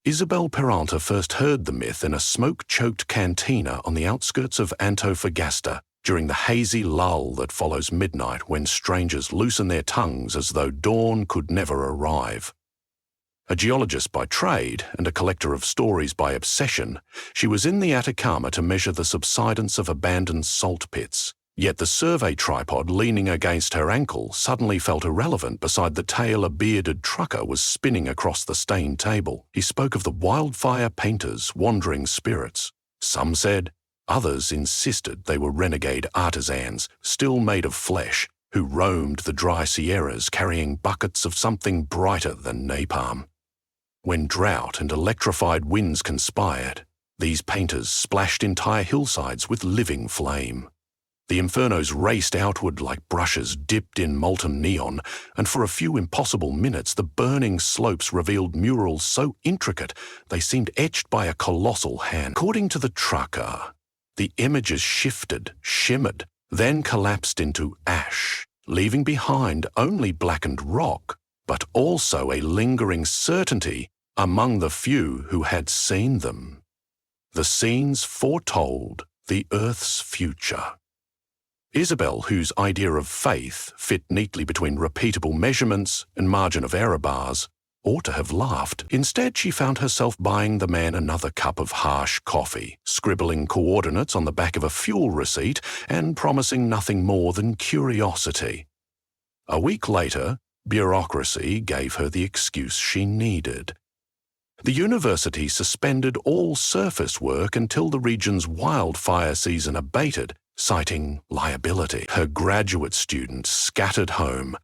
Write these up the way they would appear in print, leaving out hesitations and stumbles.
Isabel Peralta first heard the myth in a smoke-choked cantina on the outskirts of Antofagasta during the hazy lull that follows midnight when strangers loosen their tongues as though dawn could never arrive. A geologist by trade and a collector of stories by obsession, she was in the Atacama to measure the subsidence of abandoned salt pits. Yet the survey tripod leaning against her ankle suddenly felt irrelevant beside the tale a bearded trucker was spinning across the stained table. He spoke of the Wildfire painters, wandering spirits. Some said, others insisted they were renegade artisans, still made of flesh, who roamed the dry Sierras carrying buckets of something brighter than napalm. When drought and electrified winds conspired, these painters splashed entire hillsides with living flame. The infernos raced outward like brushes dipped in molten neon, and for a few impossible minutes the burning slopes revealed murals so intricate they seemed etched by a colossal hand. According to the trucker, the images shifted, shimmered, then collapsed into ash, leaving behind only blackened rock, but also a lingering certainty among the few who had seen them. The scenes foretold the Earth's future. Isabel, whose idea of faith fit neatly between repeatable measurements and margin of error bars, ought to have laughed. Instead, she found herself buying the man another cup of harsh coffee, scribbling coordinates on the back of a fuel receipt, and promising nothing more than curiosity. A week later, bureaucracy gave her the excuse she needed. The university suspended all surface work until the region's wildfire season abated, citing liability. Her graduate students scattered home.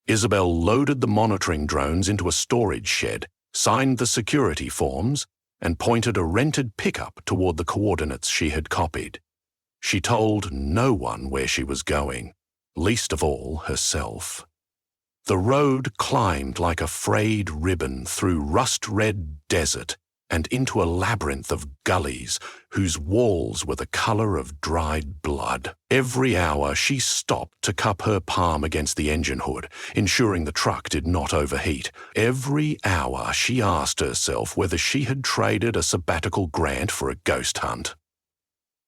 Isabel loaded the monitoring drones into a storage shed, signed the security forms, and pointed a rented pickup toward the coordinates she had copied. She told no one where she was going, least of all herself. The road climbed like a frayed ribbon through rust-red desert and into a labyrinth of gullies whose walls were the color of dried blood. Every hour she stopped to cup her palm against the engine hood, ensuring the truck did not overheat. Every hour she asked herself whether she had traded a sabbatical grant for a ghost hunt.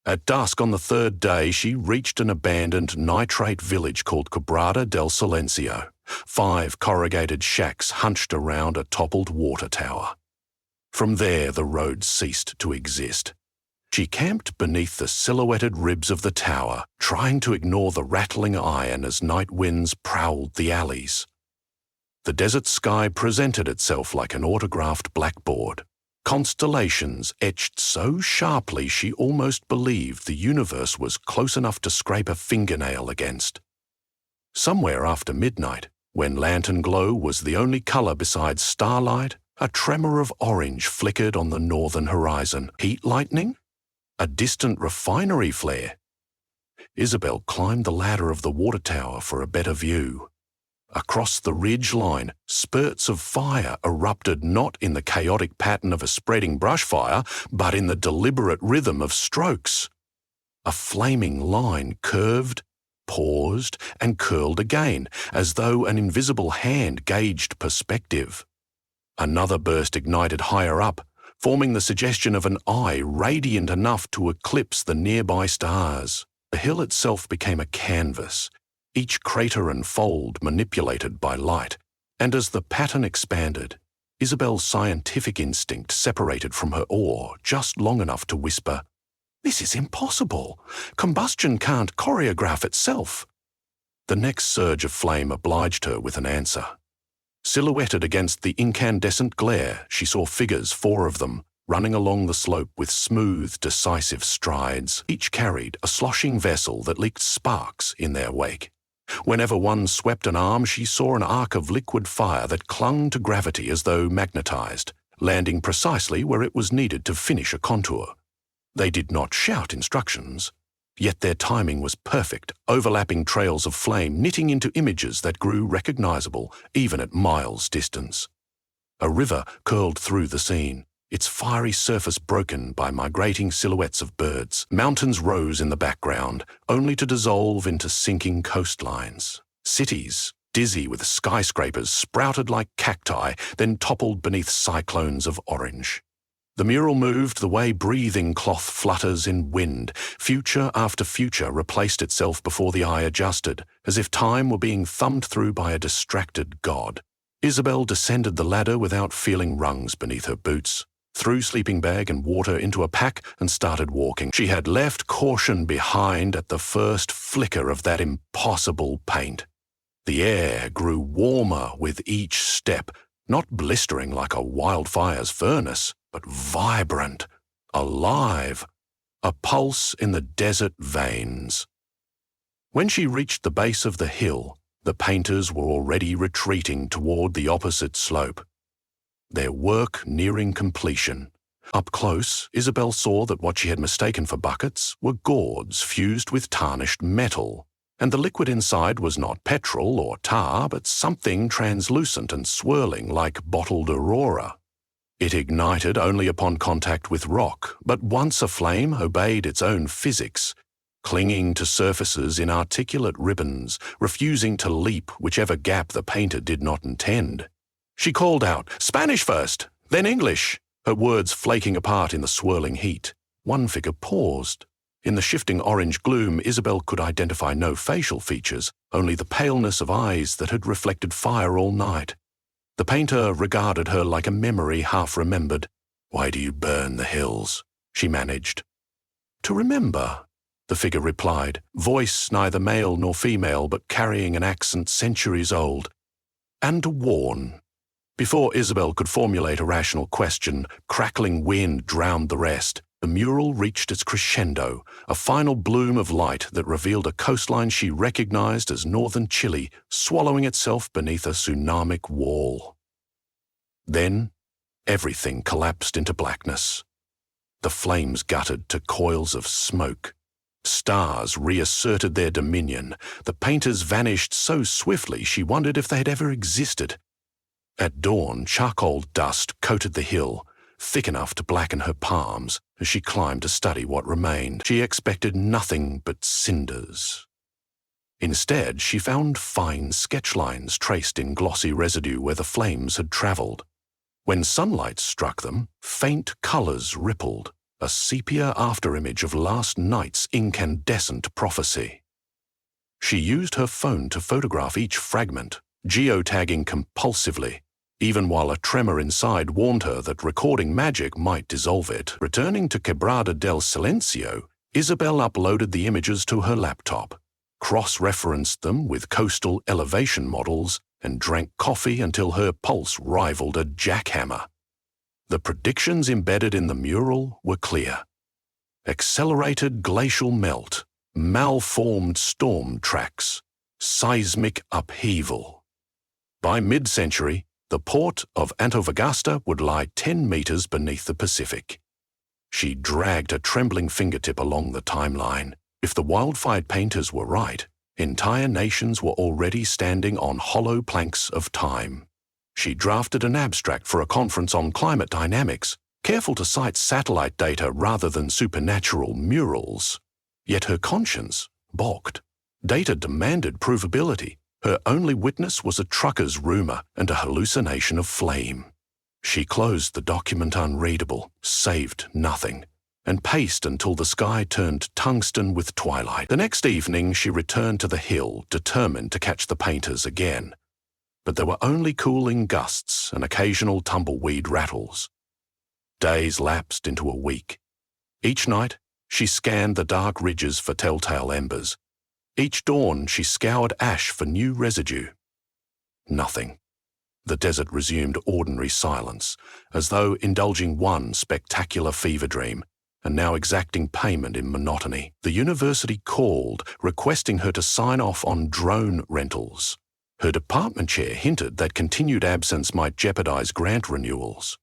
At dusk on the third day, she reached an abandoned nitrate village called Quebrada del Silencio. 5 corrugated shacks hunched around a toppled water tower. From there, the road ceased to exist. She camped beneath the silhouetted ribs of the tower, trying to ignore the rattling iron as night winds prowled the alleys. The desert sky presented itself like an autographed blackboard. Constellations etched so sharply she almost believed the universe was close enough to scrape a fingernail against. Somewhere after midnight, when lantern glow was the only color besides starlight, a tremor of orange flickered on the northern horizon. Heat lightning? A distant refinery flare? Isabel climbed the ladder of the water tower for a better view. Across the ridge line, spurts of fire erupted not in the chaotic pattern of a spreading brush fire, but in the deliberate rhythm of strokes. A flaming line curved, paused, and curled again, as though an invisible hand gauged perspective. Another burst ignited higher up, forming the suggestion of an eye radiant enough to eclipse the nearby stars. The hill itself became a canvas, each crater and fold manipulated by light, and as the pattern expanded, Isabel's scientific instinct separated from her awe just long enough to whisper, "This is impossible. Combustion can't choreograph itself." The next surge of flame obliged her with an answer. Silhouetted against the incandescent glare, she saw figures, 4 of them, running along the slope with smooth, decisive strides. Each carried a sloshing vessel that leaked sparks in their wake. Whenever one swept an arm, she saw an arc of liquid fire that clung to gravity as though magnetized, landing precisely where it was needed to finish a contour. They did not shout instructions, yet their timing was perfect, overlapping trails of flame knitting into images that grew recognizable even at miles' distance. A river curled through the scene, its fiery surface broken by migrating silhouettes of birds. Mountains rose in the background, only to dissolve into sinking coastlines. Cities, dizzy with skyscrapers sprouted like cacti, then toppled beneath cyclones of orange. The mural moved the way breathing cloth flutters in wind. Future after future replaced itself before the eye adjusted, as if time were being thumbed through by a distracted god. Isabel descended the ladder without feeling rungs beneath her boots, threw sleeping bag and water into a pack and started walking. She had left caution behind at the first flicker of that impossible paint. The air grew warmer with each step, not blistering like a wildfire's furnace, but vibrant, alive, a pulse in the desert veins. When she reached the base of the hill, the painters were already retreating toward the opposite slope, their work nearing completion. Up close, Isabel saw that what she had mistaken for buckets were gourds fused with tarnished metal, and the liquid inside was not petrol or tar, but something translucent and swirling like bottled aurora. It ignited only upon contact with rock, but once aflame obeyed its own physics, clinging to surfaces in articulate ribbons, refusing to leap whichever gap the painter did not intend. She called out, "Spanish first, then English," her words flaking apart in the swirling heat. One figure paused. In the shifting orange gloom, Isabel could identify no facial features, only the paleness of eyes that had reflected fire all night. The painter regarded her like a memory half-remembered. "Why do you burn the hills?" she managed. "To remember," the figure replied, voice neither male nor female but carrying an accent centuries old. "And to warn." Before Isabel could formulate a rational question, crackling wind drowned the rest. The mural reached its crescendo, a final bloom of light that revealed a coastline she recognized as northern Chile, swallowing itself beneath a tsunamic wall. Then, everything collapsed into blackness. The flames guttered to coils of smoke. Stars reasserted their dominion. The painters vanished so swiftly she wondered if they had ever existed. At dawn, charcoal dust coated the hill, thick enough to blacken her palms as she climbed to study what remained. She expected nothing but cinders. Instead, she found fine sketch lines traced in glossy residue where the flames had traveled. When sunlight struck them, faint colors rippled, a sepia afterimage of last night's incandescent prophecy. She used her phone to photograph each fragment, geotagging compulsively, even while a tremor inside warned her that recording magic might dissolve it. Returning to Quebrada del Silencio, Isabel uploaded the images to her laptop, cross-referenced them with coastal elevation models, and drank coffee until her pulse rivaled a jackhammer. The predictions embedded in the mural were clear. Accelerated glacial melt, malformed storm tracks, seismic upheaval. By mid-century, the port of Antofagasta would lie 10 meters beneath the Pacific. She dragged a trembling fingertip along the timeline. If the wildfire painters were right, entire nations were already standing on hollow planks of time. She drafted an abstract for a conference on climate dynamics, careful to cite satellite data rather than supernatural murals. Yet her conscience balked. Data demanded provability. Her only witness was a trucker's rumor and a hallucination of flame. She closed the document unreadable, saved nothing, and paced until the sky turned tungsten with twilight. The next evening she returned to the hill, determined to catch the painters again. But there were only cooling gusts and occasional tumbleweed rattles. Days lapsed into a week. Each night, she scanned the dark ridges for telltale embers. Each dawn, she scoured ash for new residue. Nothing. The desert resumed ordinary silence, as though indulging one spectacular fever dream, and now exacting payment in monotony. The university called, requesting her to sign off on drone rentals. Her department chair hinted that continued absence might jeopardize grant renewals.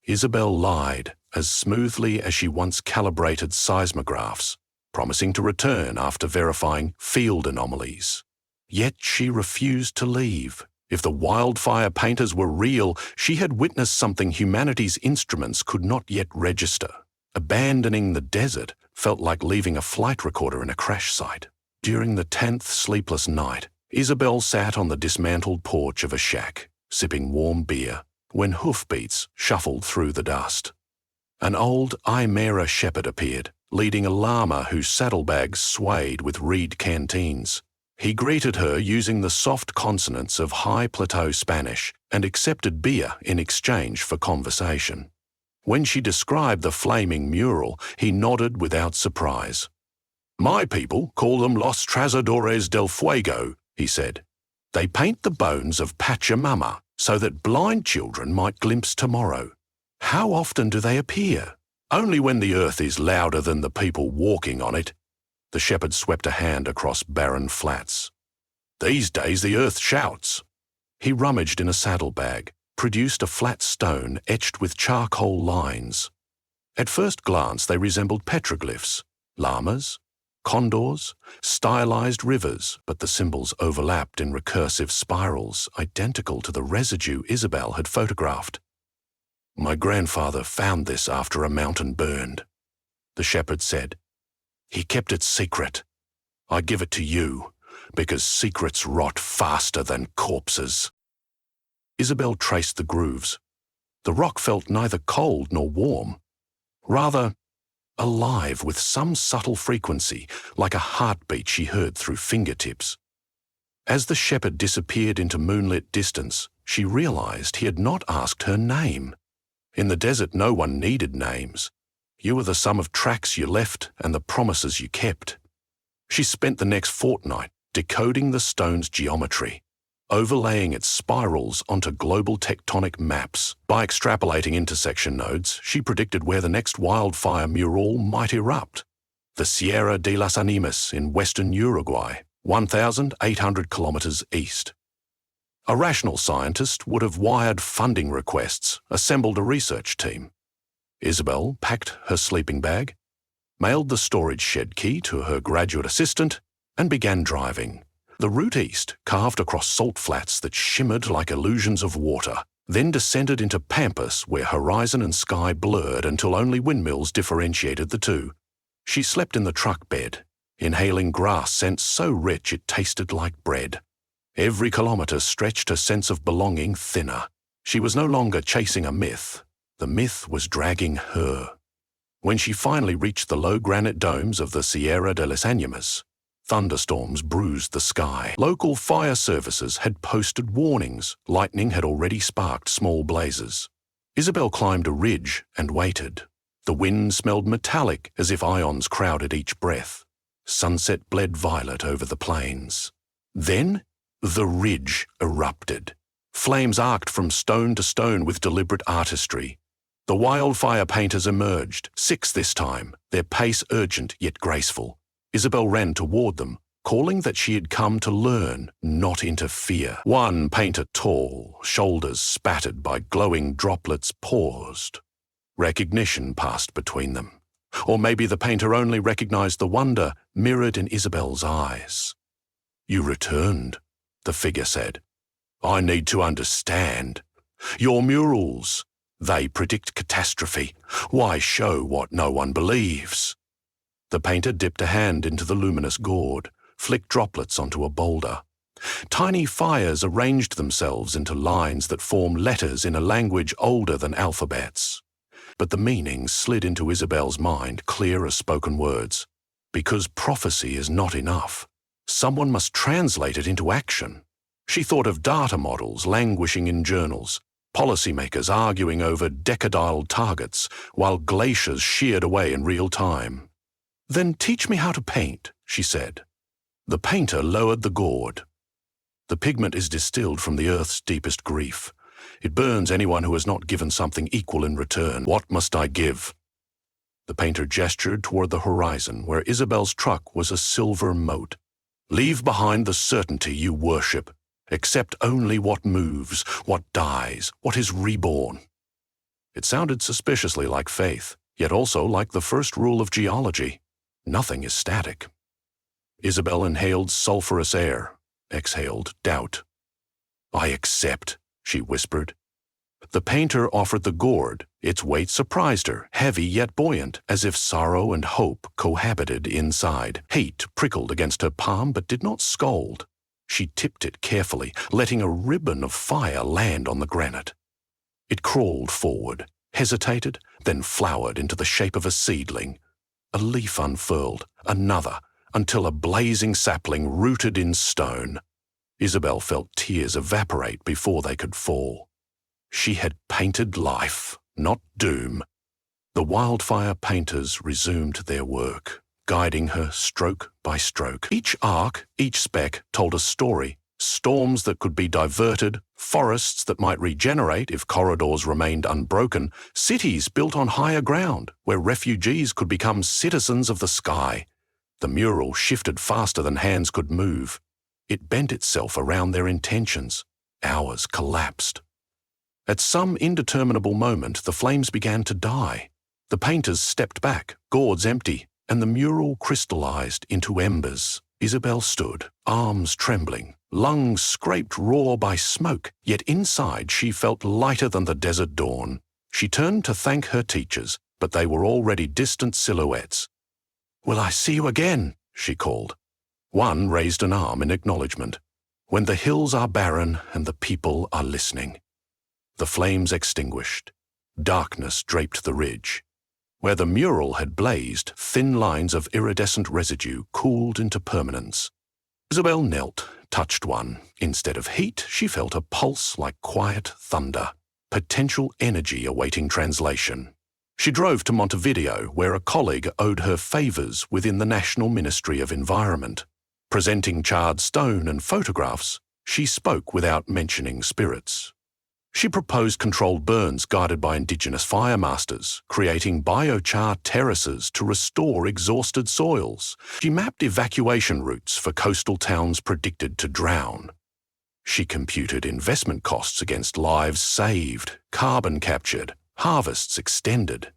Isabel lied as smoothly as she once calibrated seismographs, promising to return after verifying field anomalies. Yet she refused to leave. If the wildfire painters were real, she had witnessed something humanity's instruments could not yet register. Abandoning the desert felt like leaving a flight recorder in a crash site. During the 10th sleepless night, Isabel sat on the dismantled porch of a shack, sipping warm beer, when hoofbeats shuffled through the dust. An old Aymara shepherd appeared, leading a llama whose saddlebags swayed with reed canteens. He greeted her using the soft consonants of High Plateau Spanish and accepted beer in exchange for conversation. When she described the flaming mural, he nodded without surprise. "My people call them Los Trazadores del Fuego," he said. "They paint the bones of Pachamama so that blind children might glimpse tomorrow. How often do they appear?" "Only when the earth is louder than the people walking on it." The shepherd swept a hand across barren flats. "These days the earth shouts." He rummaged in a saddlebag, produced a flat stone etched with charcoal lines. At first glance they resembled petroglyphs, llamas, condors, stylized rivers, but the symbols overlapped in recursive spirals identical to the residue Isabel had photographed. "My grandfather found this after a mountain burned," the shepherd said. "He kept it secret. I give it to you, because secrets rot faster than corpses." Isabel traced the grooves. The rock felt neither cold nor warm, rather alive with some subtle frequency, like a heartbeat she heard through fingertips. As the shepherd disappeared into moonlit distance, she realized he had not asked her name. In the desert, no one needed names. You were the sum of tracks you left and the promises you kept. She spent the next fortnight decoding the stone's geometry, overlaying its spirals onto global tectonic maps. By extrapolating intersection nodes, she predicted where the next wildfire mural might erupt. The Sierra de las Animas in western Uruguay, 1,800 kilometers east. A rational scientist would have wired funding requests, assembled a research team. Isabel packed her sleeping bag, mailed the storage shed key to her graduate assistant, and began driving. The route east carved across salt flats that shimmered like illusions of water, then descended into pampas where horizon and sky blurred until only windmills differentiated the two. She slept in the truck bed, inhaling grass scents so rich it tasted like bread. Every kilometre stretched her sense of belonging thinner. She was no longer chasing a myth. The myth was dragging her. When she finally reached the low granite domes of the Sierra de las Animas, thunderstorms bruised the sky. Local fire services had posted warnings. Lightning had already sparked small blazes. Isabel climbed a ridge and waited. The wind smelled metallic as if ions crowded each breath. Sunset bled violet over the plains. Then the ridge erupted. Flames arced from stone to stone with deliberate artistry. The wildfire painters emerged, 6 this time, their pace urgent yet graceful. Isabel ran toward them, calling that she had come to learn, not interfere. One painter tall, shoulders spattered by glowing droplets, paused. Recognition passed between them. Or maybe the painter only recognized the wonder mirrored in Isabel's eyes. "You returned," the figure said. "I need to understand. Your murals, they predict catastrophe. Why show what no one believes?" The painter dipped a hand into the luminous gourd, flicked droplets onto a boulder. Tiny fires arranged themselves into lines that formed letters in a language older than alphabets. But the meaning slid into Isabel's mind clear as spoken words. Because prophecy is not enough. Someone must translate it into action. She thought of data models languishing in journals, policymakers arguing over decadal targets, while glaciers sheared away in real time. "Then teach me how to paint," she said. The painter lowered the gourd. "The pigment is distilled from the earth's deepest grief. It burns anyone who has not given something equal in return. What must I give?" The painter gestured toward the horizon, where Isabel's truck was a silver mote. "Leave behind the certainty you worship. Accept only what moves, what dies, what is reborn." It sounded suspiciously like faith, yet also like the first rule of geology. Nothing is static. Isabel inhaled sulphurous air, exhaled doubt. "I accept," she whispered. The painter offered the gourd. Its weight surprised her, heavy yet buoyant, as if sorrow and hope cohabited inside. Heat prickled against her palm but did not scald. She tipped it carefully, letting a ribbon of fire land on the granite. It crawled forward, hesitated, then flowered into the shape of a seedling. A leaf unfurled, another, until a blazing sapling rooted in stone. Isabel felt tears evaporate before they could fall. She had painted life, not doom. The wildfire painters resumed their work, guiding her stroke by stroke. Each arc, each speck told a story. Storms that could be diverted, forests that might regenerate if corridors remained unbroken, cities built on higher ground where refugees could become citizens of the sky. The mural shifted faster than hands could move. It bent itself around their intentions. Ours collapsed. At some indeterminable moment, the flames began to die. The painters stepped back, gourds empty, and the mural crystallized into embers. Isabel stood, arms trembling, lungs scraped raw by smoke, yet inside she felt lighter than the desert dawn. She turned to thank her teachers, but they were already distant silhouettes. "Will I see you again?" she called. One raised an arm in acknowledgement. "When the hills are barren and the people are listening." The flames extinguished. Darkness draped the ridge. Where the mural had blazed, thin lines of iridescent residue cooled into permanence. Isabel knelt, touched one. Instead of heat, she felt a pulse like quiet thunder, potential energy awaiting translation. She drove to Montevideo, where a colleague owed her favors within the National Ministry of Environment. Presenting charred stone and photographs, she spoke without mentioning spirits. She proposed controlled burns guided by indigenous fire masters, creating biochar terraces to restore exhausted soils. She mapped evacuation routes for coastal towns predicted to drown. She computed investment costs against lives saved, carbon captured, harvests extended.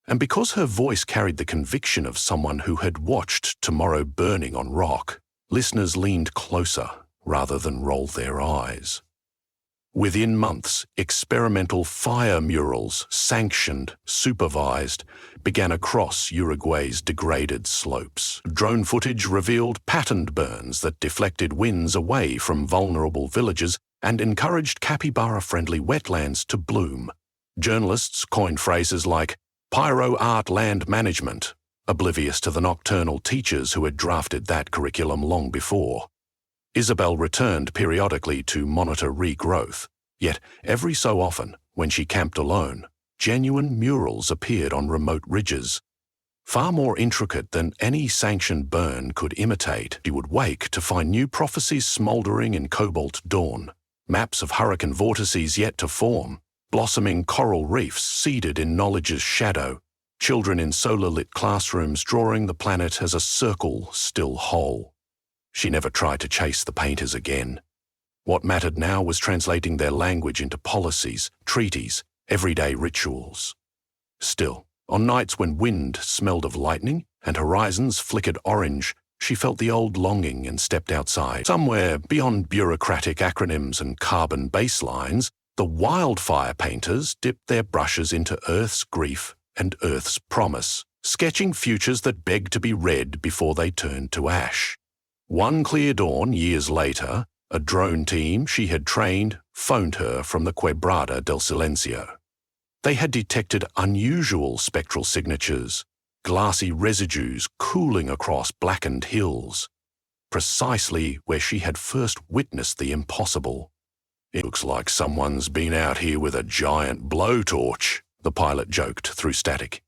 And because her voice carried the conviction of someone who had watched tomorrow burning on rock, listeners leaned closer rather than rolled their eyes. Within months, experimental fire murals, sanctioned, supervised, began across Uruguay's degraded slopes. Drone footage revealed patterned burns that deflected winds away from vulnerable villages and encouraged capybara-friendly wetlands to bloom. Journalists coined phrases like pyro-art land management, oblivious to the nocturnal teachers who had drafted that curriculum long before. Isabel returned periodically to monitor regrowth, yet every so often, when she camped alone, genuine murals appeared on remote ridges. Far more intricate than any sanctioned burn could imitate, she would wake to find new prophecies smouldering in cobalt dawn, maps of hurricane vortices yet to form, blossoming coral reefs seeded in knowledge's shadow, children in solar-lit classrooms drawing the planet as a circle still whole. She never tried to chase the painters again. What mattered now was translating their language into policies, treaties, everyday rituals. Still, on nights when wind smelled of lightning and horizons flickered orange, she felt the old longing and stepped outside. Somewhere beyond bureaucratic acronyms and carbon baselines, the wildfire painters dipped their brushes into Earth's grief and Earth's promise, sketching futures that begged to be read before they turned to ash. One clear dawn, years later, a drone team she had trained phoned her from the Quebrada del Silencio. They had detected unusual spectral signatures, glassy residues cooling across blackened hills, precisely where she had first witnessed the impossible. "It looks like someone's been out here with a giant blowtorch," the pilot joked through static.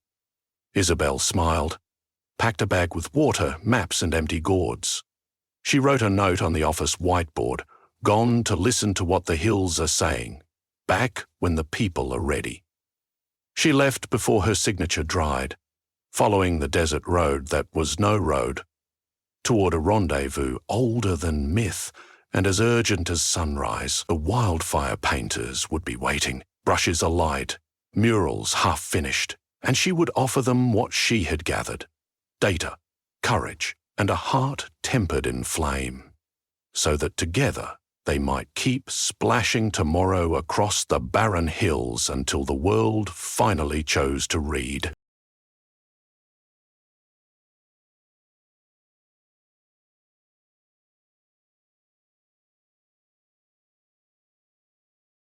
Isabel smiled, packed a bag with water, maps and empty gourds. She wrote a note on the office whiteboard, "Gone to listen to what the hills are saying. Back when the people are ready." She left before her signature dried, following the desert road that was no road, toward a rendezvous older than myth and as urgent as sunrise. The wildfire painters would be waiting, brushes alight, murals half finished, and she would offer them what she had gathered: data, courage, and a heart tempered in flame, so that together they might keep splashing tomorrow across the barren hills until the world finally chose to read.